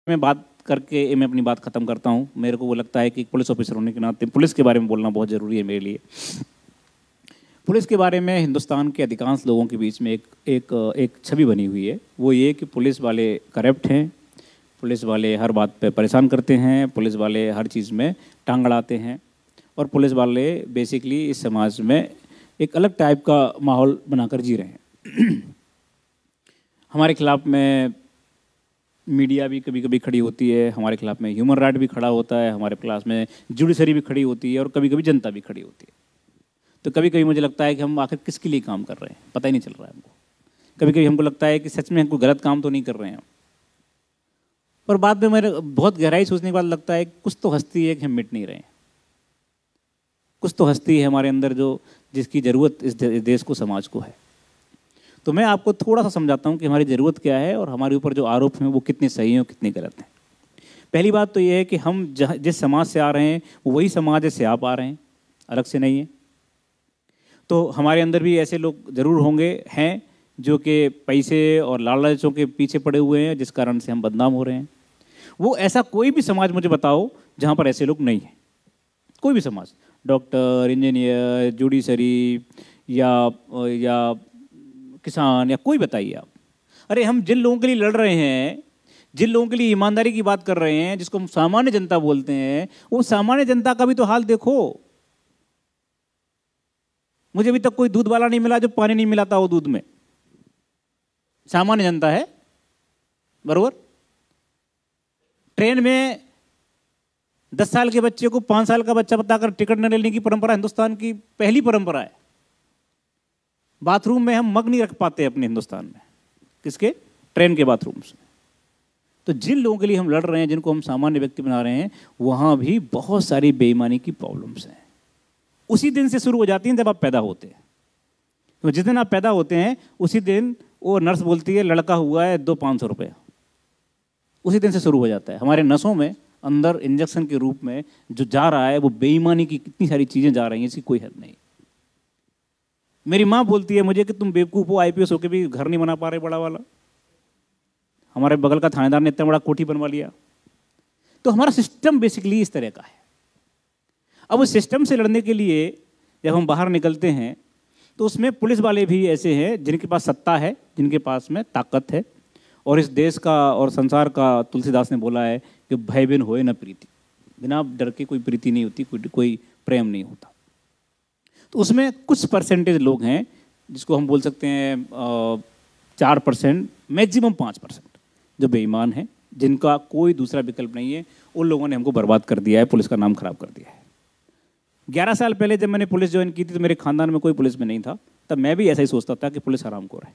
मैं बात करके मैं अपनी बात ख़त्म करता हूँ। मेरे को वो लगता है कि एक पुलिस ऑफिसर होने के नाते पुलिस के बारे में बोलना बहुत ज़रूरी है मेरे लिए। पुलिस के बारे में हिंदुस्तान के अधिकांश लोगों के बीच में एक छवि बनी हुई है। वो ये कि पुलिस वाले करप्ट हैं, पुलिस वाले हर बात पे परेशान करते हैं, पुलिस वाले हर चीज़ में टांग अड़ाते हैं और पुलिस वाले बेसिकली इस समाज में एक अलग टाइप का माहौल बनाकर जी रहे हैं। हमारे खिलाफ में मीडिया भी कभी कभी खड़ी होती है, हमारे खिलाफ में ह्यूमन राइट भी खड़ा होता है, हमारे क्लास में जुडिशरी भी खड़ी होती है और कभी कभी जनता भी खड़ी होती है। तो कभी कभी मुझे लगता है कि हम आखिर किसके लिए काम कर रहे हैं पता ही नहीं चल रहा है हमको। कभी कभी हमको लगता है कि सच में हम कोई गलत काम तो नहीं कर रहे हैं, पर बाद में मेरे बहुत गहराई सोचने के बाद लगता है कुछ तो हस्ती है कि हम मिट नहीं रहे हैं। कुछ तो हस्ती है हमारे अंदर जो जिसकी ज़रूरत इस देश को, समाज को है। तो मैं आपको थोड़ा सा समझाता हूँ कि हमारी ज़रूरत क्या है और हमारे ऊपर जो आरोप हैं वो कितने सही हैं और कितने गलत हैं। पहली बात तो ये है कि हम जिस समाज से आ रहे हैं वही समाज से आप आ रहे हैं, अलग से नहीं है। तो हमारे अंदर भी ऐसे लोग ज़रूर होंगे हैं जो कि पैसे और लालचों के पीछे पड़े हुए हैं, जिस कारण से हम बदनाम हो रहे हैं। वो ऐसा कोई भी समाज मुझे बताओ जहाँ पर ऐसे लोग नहीं हैं। कोई भी समाज, डॉक्टर, इंजीनियर, जुडिशरी या किसान या कोई बताइए आप। अरे हम जिन लोगों के लिए लड़ रहे हैं, जिन लोगों के लिए ईमानदारी की बात कर रहे हैं, जिसको हम सामान्य जनता बोलते हैं, वो सामान्य जनता का भी तो हाल देखो। मुझे अभी तक कोई दूध वाला नहीं मिला जो पानी नहीं मिलाता हो दूध में। सामान्य जनता है, बरोबर। ट्रेन में 10 साल के बच्चे को 5 साल का बच्चा बताकर टिकट न लेने की परंपरा हिंदुस्तान की पहली परंपरा है। बाथरूम में हम मग नहीं रख पाते अपने हिंदुस्तान में, किसके? ट्रेन के बाथरूम से। तो जिन लोगों के लिए हम लड़ रहे हैं, जिनको हम सामान्य व्यक्ति बना रहे हैं, वहां भी बहुत सारी बेईमानी की प्रॉब्लम्स हैं। उसी दिन से शुरू हो जाती हैं जब आप पैदा होते हैं। तो जिस दिन आप पैदा होते हैं उसी दिन वो नर्स बोलती है लड़का हुआ है, दो 500 रुपये। उसी दिन से शुरू हो जाता है। हमारे नसों में अंदर इंजेक्शन के रूप में जो जा रहा है वो बेईमानी की कितनी सारी चीज़ें जा रही हैं, इसकी कोई हद नहीं। मेरी माँ बोलती है मुझे कि तुम बेवकूफ़ हो, आईपीएस होकर भी घर नहीं बना पा रहे बड़ा वाला। हमारे बगल का थानेदार ने इतना बड़ा कोठी बनवा लिया। तो हमारा सिस्टम बेसिकली इस तरह का है। अब उस सिस्टम से लड़ने के लिए जब हम बाहर निकलते हैं तो उसमें पुलिस वाले भी ऐसे हैं जिनके पास सत्ता है, जिनके पास में ताकत है। और इस देश का और संसार का तुलसीदास ने बोला है कि भय बिन होए न प्रीति। बिना डर के कोई प्रीति नहीं होती, कोई प्रेम नहीं होता। तो उसमें कुछ परसेंटेज लोग हैं जिसको हम बोल सकते हैं 4%, मैक्सिमम 5% जो बेईमान हैं, जिनका कोई दूसरा विकल्प नहीं है। उन लोगों ने हमको बर्बाद कर दिया है, पुलिस का नाम खराब कर दिया है। 11 साल पहले जब मैंने पुलिस ज्वाइन की थी तो मेरे खानदान में कोई पुलिस में नहीं था। तब मैं भी ऐसा ही सोचता था कि पुलिस हरामखोर है।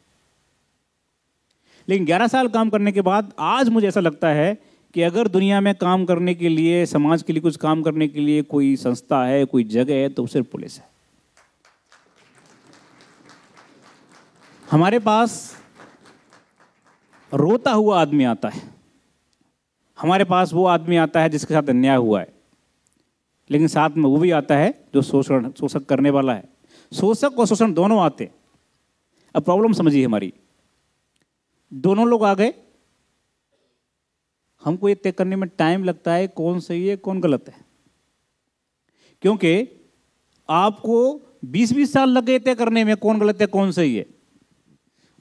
लेकिन 11 साल काम करने के बाद आज मुझे ऐसा लगता है कि अगर दुनिया में काम करने के लिए, समाज के लिए कुछ काम करने के लिए कोई संस्था है, कोई जगह है, तो सिर्फ पुलिस है। हमारे पास रोता हुआ आदमी आता है, हमारे पास वो आदमी आता है जिसके साथ अन्याय हुआ है, लेकिन साथ में वो भी आता है जो शोषक करने वाला है। शोषक और शोषण दोनों आते हैं। अब प्रॉब्लम समझिए हमारी, दोनों लोग आ गए, हमको ये तय करने में टाइम लगता है कौन सही है कौन गलत है। क्योंकि आपको 20-20 साल लग गए तय करने में कौन गलत है कौन सही है।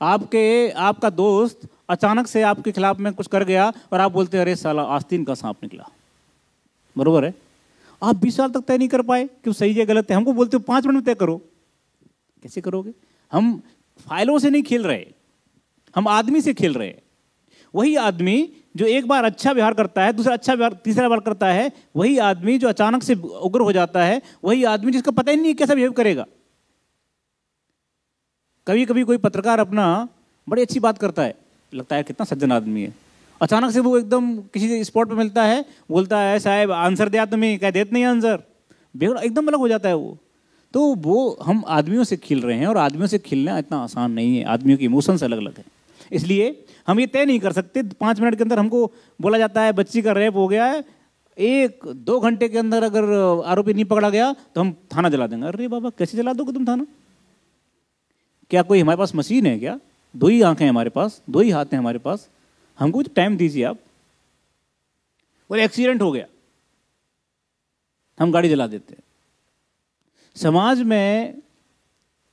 आपका दोस्त अचानक से आपके खिलाफ में कुछ कर गया और आप बोलते हैं अरे साला आस्तीन का सांप निकला, बरोबर है। आप 20 साल तक तय नहीं कर पाए कि सही है गलत है। हमको बोलते हो 5 मिनट में तय करो। कैसे करोगे? हम फाइलों से नहीं खेल रहे, हम आदमी से खेल रहे हैं। वही आदमी जो एक बार अच्छा व्यवहार करता है, दूसरा अच्छा व्यवहार, तीसरा बार करता है, वही आदमी जो अचानक से उग्र हो जाता है, वही आदमी जिसका पता ही नहीं कैसा बिहेव करेगा। कभी कभी कोई पत्रकार अपना बड़ी अच्छी बात करता है, लगता है कितना सज्जन आदमी है, अचानक से वो एकदम किसी स्पॉट पे मिलता है, बोलता है साहब आंसर दिया तुम्हें, क्या देते नहीं आंसर, बेगड़ा एकदम अलग हो जाता है वो। तो वो हम आदमियों से खेल रहे हैं और आदमियों से खेलना इतना आसान नहीं है। आदमियों के इमोशंस अलग अलग हैं, इसलिए हम ये तय नहीं कर सकते। 5 मिनट के अंदर हमको बोला जाता है बच्ची का रेप हो गया है, 1-2 घंटे के अंदर अगर आरोपी नहीं पकड़ा गया तो हम थाना जला देंगे। अरे बाबा कैसे जला दोगे तुम थाना? क्या कोई हमारे पास मशीन है क्या? 2 ही आंखें हैं हमारे पास, 2 ही हाथ हैं हमारे पास, हमको तो टाइम दीजिए आप। और एक्सीडेंट हो गया, हम गाड़ी जला देते हैं। समाज में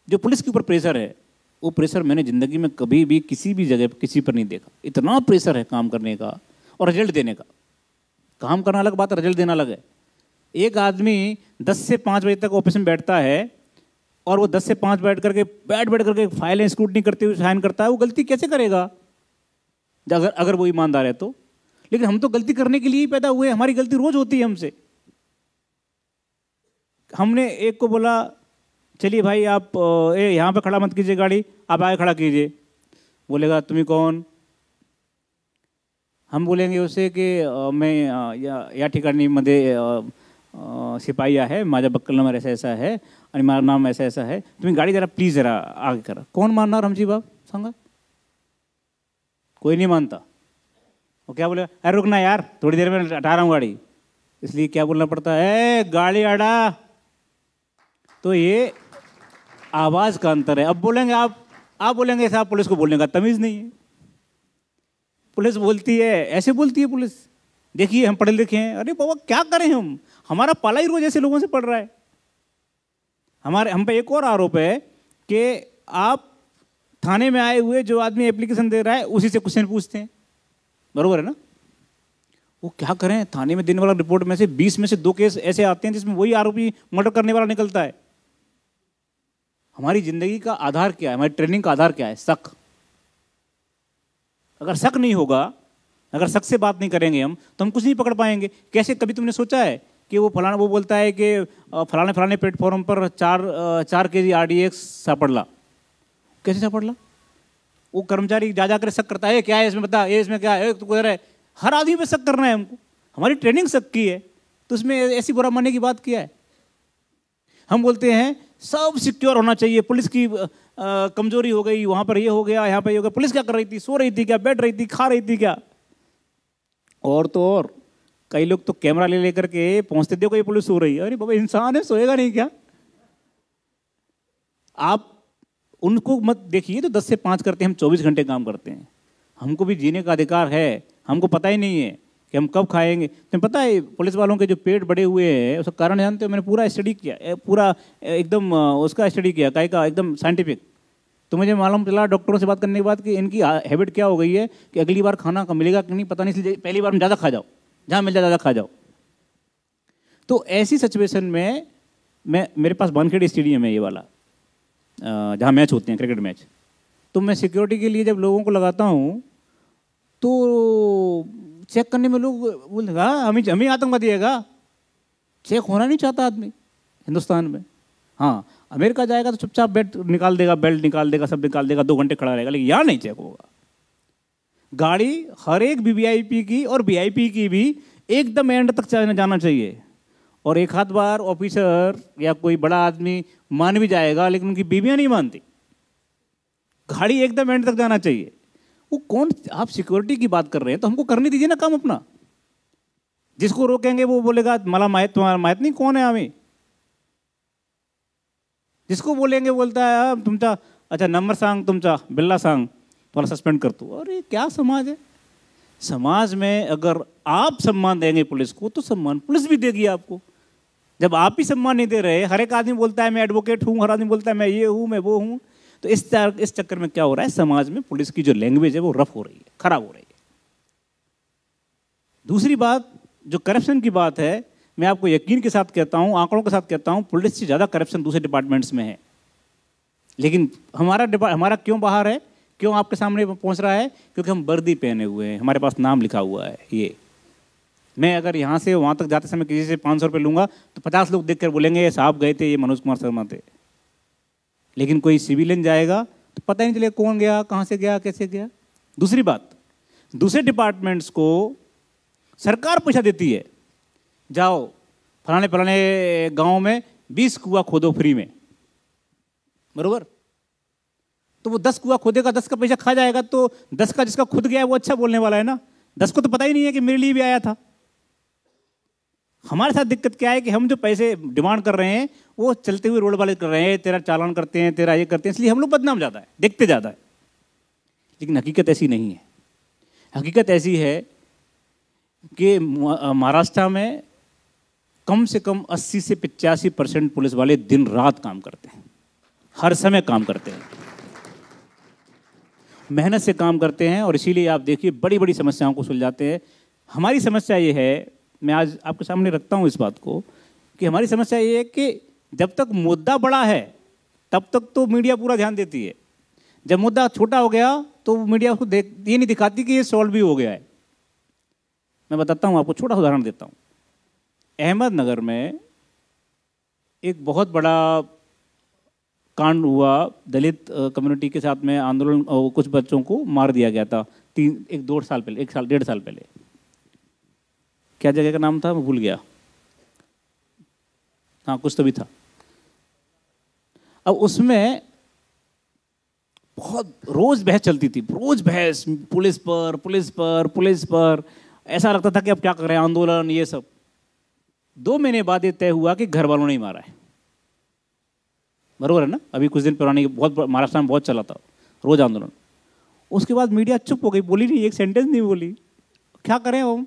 जो पुलिस के ऊपर प्रेशर है, वो प्रेशर मैंने जिंदगी में कभी भी किसी भी जगह पर किसी पर नहीं देखा। इतना प्रेशर है काम करने का और रिजल्ट देने का। काम करना अलग बात है, रिजल्ट देना अलग है। एक आदमी 10 से 5 बजे तक ऑफिस में बैठता है और वो 10 से 5 बैठ करके फाइलें स्क्रूटनी करते हुए साइन करता है, वो गलती कैसे करेगा अगर वो ईमानदार है तो। लेकिन हम तो गलती करने के लिए ही पैदा हुए, हमारी गलती रोज होती है हमसे। हमने एक को बोला चलिए भाई आप यहाँ पे खड़ा मत कीजिए गाड़ी, आप आगे खड़ा कीजिए। बोलेगा तुम्हें कौन? हम बोलेंगे उसे कि मैं या ठिकाणी मध्ये शिपाई आहे, माझा बक्कल नंबर ऐसा ऐसा है आणि माझं नाम ऐसा ऐसा है, तुम्ही गाड़ी जरा प्लीज जरा आगे करा। कौन मानणार हमची बाप सांगा? कोई नहीं मानता। वो क्या बोलेगा, अरे रुकना यार थोड़ी देर में हटा रहा हूँ गाड़ी। इसलिए क्या बोलना पड़ता है, गाड़ी हटा। तो ये आवाज का अंतर है। अब बोलेंगे आप बोलेंगे साहब पुलिस को बोलने का तमीज नहीं है। पुलिस बोलती है, ऐसे बोलती है पुलिस, देखिए हम पढ़े लिखे हैं। अरे बाबा क्या करें हम, हमारा पाला ही रोज ऐसे लोगों से पड़ रहा है। हम पे एक और आरोप है कि आप थाने में आए हुए जो आदमी एप्लीकेशन दे रहा है उसी से क्वेश्चन पूछते हैं, बरोबर है ना? वो क्या करें, थाने में देने वाला रिपोर्ट में से 20 में से 2 केस ऐसे आते हैं जिसमें वही आरोपी मर्डर करने वाला निकलता है। हमारी जिंदगी का आधार क्या है, हमारी ट्रेनिंग का आधार क्या है? शक। अगर शक नहीं होगा, अगर शक से बात नहीं करेंगे हम, तो हम कुछ नहीं पकड़ पाएंगे। कैसे, कभी तुमने सोचा है कि वो फलाना वो बोलता है कि फलाने प्लेटफॉर्म पर 4 केजी RDX सापड़ला, कैसे सापड़ला? वो कर्मचारी जा कर शक करता है, क्या है इसमें बता, ये इसमें क्या है, तो गुजर है। हर आदमी पे शक करना है हमको, हमारी ट्रेनिंग शक की है, तो उसमें ऐसी बुरा मानने की बात क्या है? हम बोलते हैं सब सिक्योर होना चाहिए, पुलिस की कमजोरी हो गई, वहां पर ये हो गया, यहाँ पर ये हो गया। पुलिस क्या कर रही थी? सो रही थी क्या, बैठ रही थी, खा रही थी क्या? और तो और कई लोग तो कैमरा ले लेकर के पहुंचते, देखो ये पुलिस सो रही है। अरे बाबा इंसान है, सोएगा नहीं क्या? आप उनको मत देखिए तो 10 से 5 करते हैं, हम 24 घंटे काम करते हैं। हमको भी जीने का अधिकार है, हमको पता ही नहीं है कि हम कब खाएंगे। तुम्हें पता है पुलिस वालों के जो पेट बड़े हुए हैं उसका कारण जानते हो? मैंने पूरा स्टडी किया, पूरा एकदम उसका स्टडी किया, काय का एकदम साइंटिफिक। तो मुझे मालूम चला डॉक्टरों से बात करने के बाद कि इनकी हैबिट क्या हो गई है कि अगली बार खाना कब मिलेगा कि नहीं पता नहीं, इसलिए पहली बार में ज़्यादा खा जाओ, जहाँ मिल जाए ज़्यादा खा जाओ। तो ऐसी सिचुएशन में मेरे पास वानखेड़े स्टेडियम है ये वाला, जहाँ मैच होते हैं, क्रिकेट मैच। तो मैं सिक्योरिटी के लिए जब लोगों को लगाता हूँ तो चेक करने में लोग बोलेगा हम ही आतंकवादी है का? चेक होना नहीं चाहता आदमी हिंदुस्तान में। हाँ, अमेरिका जाएगा तो चुपचाप बेल्ट निकाल देगा, सब निकाल देगा, 2 घंटे खड़ा रहेगा, लेकिन यहाँ नहीं चेक होगा। गाड़ी हर एक वीवीआईपी की और वीआईपी की भी एकदम एंड तक जाना चाहिए। और एक आध बार ऑफिसर या कोई बड़ा आदमी मान भी जाएगा, लेकिन उनकी बीवियां नहीं मानती। गाड़ी एकदम एंड तक जाना चाहिए। वो कौन, आप सिक्योरिटी की बात कर रहे हैं तो हमको करने दीजिए ना काम अपना। जिसको रोकेंगे वो बोलेगा मला माहित, तुम्हारा माहित नहीं कौन है हमें। जिसको बोलेंगे बोलता है तुमचा, अच्छा नंबर सांग तुमचा, बिल्ला सांग, तुम्हारा सस्पेंड कर दो। अरे क्या समाज है? समाज में अगर आप सम्मान देंगे पुलिस को तो सम्मान पुलिस भी देगी आपको। जब आप ही सम्मान नहीं दे रहे, हर एक आदमी बोलता है मैं एडवोकेट हूँ, हर आदमी बोलता है मैं ये हूँ, मैं वो हूँ, तो इस चक्कर में क्या हो रहा है, समाज में पुलिस की जो लैंग्वेज है वो रफ हो रही है, खराब हो रही है। दूसरी बात जो करप्शन की बात है, मैं आपको यकीन के साथ कहता हूं, आंकड़ों के साथ कहता हूं, पुलिस से ज्यादा करप्शन दूसरे डिपार्टमेंट्स में है। लेकिन हमारा क्यों बाहर है, क्यों आपके सामने पहुंच रहा है? क्योंकि हम वर्दी पहने हुए हैं, हमारे पास नाम लिखा हुआ है। ये मैं अगर यहाँ से वहाँ तक जाते समय किसी से 500 रुपये लूँगा तो 50 लोग देख कर बोलेंगे ये साहब गए थे, ये मनोज कुमार शर्मा थे। लेकिन कोई सिविलियन जाएगा तो पता ही नहीं चलेगा कौन गया, कहाँ से गया, कैसे गया। दूसरी बात, दूसरे डिपार्टमेंट्स को सरकार पैसा देती है, जाओ फलाने गाँव में 20 कुआं खोदो फ्री में, बरोबर। तो वो 10 कुआं खोदेगा, 10 का पैसा खा जाएगा, तो 10 का जिसका खुद गया है वो अच्छा बोलने वाला है ना। 10 को तो पता ही नहीं है कि मेरे लिए भी आया था। हमारे साथ दिक्कत क्या है कि हम जो पैसे डिमांड कर रहे हैं वो चलते हुए रोड वाले कर रहे हैं, तेरा चालान करते हैं, तेरा ये करते हैं, इसलिए हम लोग बदनाम ज़्यादा है, देखते ज़्यादा है। लेकिन हकीकत ऐसी नहीं है। हकीकत ऐसी है कि महाराष्ट्र में कम से कम 80 से 85% पुलिस वाले दिन रात काम करते हैं, हर समय काम करते हैं, मेहनत से काम करते हैं, और इसीलिए आप देखिए बड़ी बड़ी समस्याओं को सुलझाते हैं। हमारी समस्या ये है, मैं आज आपके सामने रखता हूँ इस बात को, कि हमारी समस्या ये है कि जब तक मुद्दा बड़ा है तब तक तो मीडिया पूरा ध्यान देती है, जब मुद्दा छोटा हो गया तो मीडिया उसको ये नहीं दिखाती कि ये सॉल्व भी हो गया है। मैं बताता हूँ आपको, छोटा उदाहरण देता हूँ। अहमदनगर में एक बहुत बड़ा कांड हुआ, दलित कम्युनिटी के साथ में आंदोलन, कुछ बच्चों को मार दिया गया था 1-2 साल पहले, 1-1.5 साल पहले। क्या जगह का नाम था, मैं भूल गया, हाँ कुछ तो भी था। अब उसमें बहुत रोज बहस चलती थी, रोज बहस, पुलिस पर पुलिस पर पुलिस पर, ऐसा लगता था कि अब क्या कर रहे हैं, आंदोलन ये सब। 2 महीने बाद ये तय हुआ कि घर वालों ने ही मारा है। बरोबर है ना? अभी कुछ दिन पुरानी बहुत महाराष्ट्र में बहुत चला था रोज आंदोलन। उसके बाद मीडिया चुप हो गई, बोली नहीं, एक सेंटेंस नहीं बोली। क्या करें हम?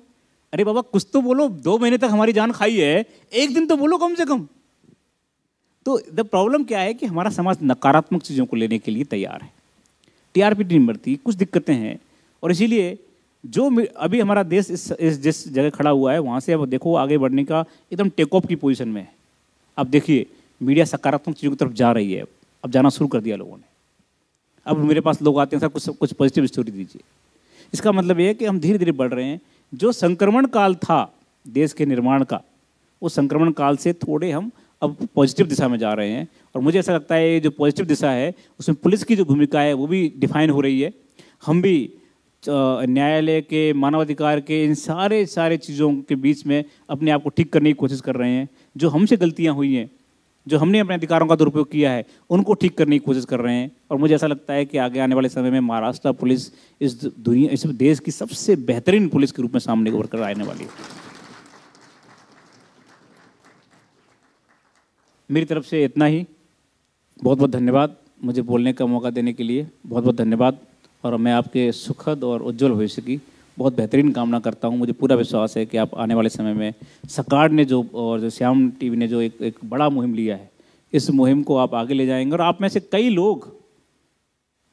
अरे बाबा कुछ तो बोलो, 2 महीने तक हमारी जान खाई है, एक दिन तो बोलो कम से कम। तो द प्रॉब्लम क्या है कि हमारा समाज नकारात्मक चीज़ों को लेने के लिए तैयार है, टीआरपी नहीं बढ़ती, कुछ दिक्कतें हैं, और इसीलिए जो अभी हमारा देश इस जिस जगह खड़ा हुआ है वहाँ से अब देखो आगे बढ़ने का एकदम टेक ऑफ की पोजीशन में है। अब देखिए मीडिया सकारात्मक चीज़ों की तरफ जा रही है, अब जाना शुरू कर दिया लोगों ने। अब मेरे पास लोग आते हैं, सर कुछ पॉजिटिव स्टोरी दीजिए। इसका मतलब ये है कि हम धीरे धीरे बढ़ रहे हैं। जो संक्रमण काल था देश के निर्माण का, उस संक्रमण काल से थोड़े हम अब पॉजिटिव दिशा में जा रहे हैं, और मुझे ऐसा लगता है जो पॉजिटिव दिशा है उसमें पुलिस की जो भूमिका है वो भी डिफाइन हो रही है। हम भी न्यायालय के, मानवाधिकार के, इन सारे चीज़ों के बीच में अपने आप को ठीक करने की कोशिश कर रहे हैं। जो हमसे गलतियां हुई हैं, जो हमने अपने अधिकारों का दुरुपयोग किया है, उनको ठीक करने की कोशिश कर रहे हैं। और मुझे ऐसा लगता है कि आगे आने वाले समय में महाराष्ट्र पुलिस इस देश की सबसे बेहतरीन पुलिस के रूप में सामने उभर कर आने वाली है। मेरी तरफ से इतना ही। बहुत बहुत धन्यवाद मुझे बोलने का मौका देने के लिए, बहुत बहुत धन्यवाद। और मैं आपके सुखद और उज्जवल भविष्य की बहुत बेहतरीन कामना करता हूं। मुझे पूरा विश्वास है कि आप आने वाले समय में सरकार ने जो, और जो श्याम टीवी ने जो एक बड़ा मुहिम लिया है, इस मुहिम को आप आगे ले जाएंगे, और आप में से कई लोग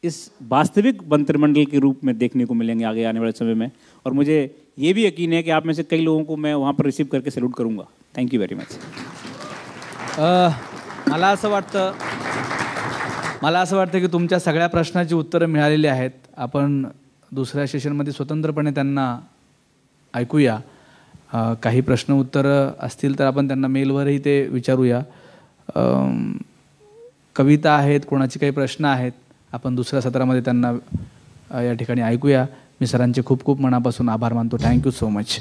इस वास्तविक मंत्रिमंडल के रूप में देखने को मिलेंगे आगे आने वाले समय में। और मुझे ये भी यकीन है कि आप में से कई लोगों को मैं वहाँ पर रिसीव करके सैल्यूट करूँगा। Thank you very much. मला असं वाटतं की तुमच्या सगळ्या प्रश्नाची उत्तरं मिळालेली आहेत। आपण दुसऱ्या सेशनमध्ये स्वतंत्रपणे त्यांना ऐकूया। काही प्रश्न उत्तरं असतील तर आपण त्यांना मेलवरही ते विचारूया। कविता आहेत, कोणाचे काही प्रश्न आहेत, आपण दुसऱ्या सत्रामध्ये त्यांना या ठिकाणी ऐकूया। मी सरांचे खूप खूप मनापासून आभार मानतो। Thank you so much.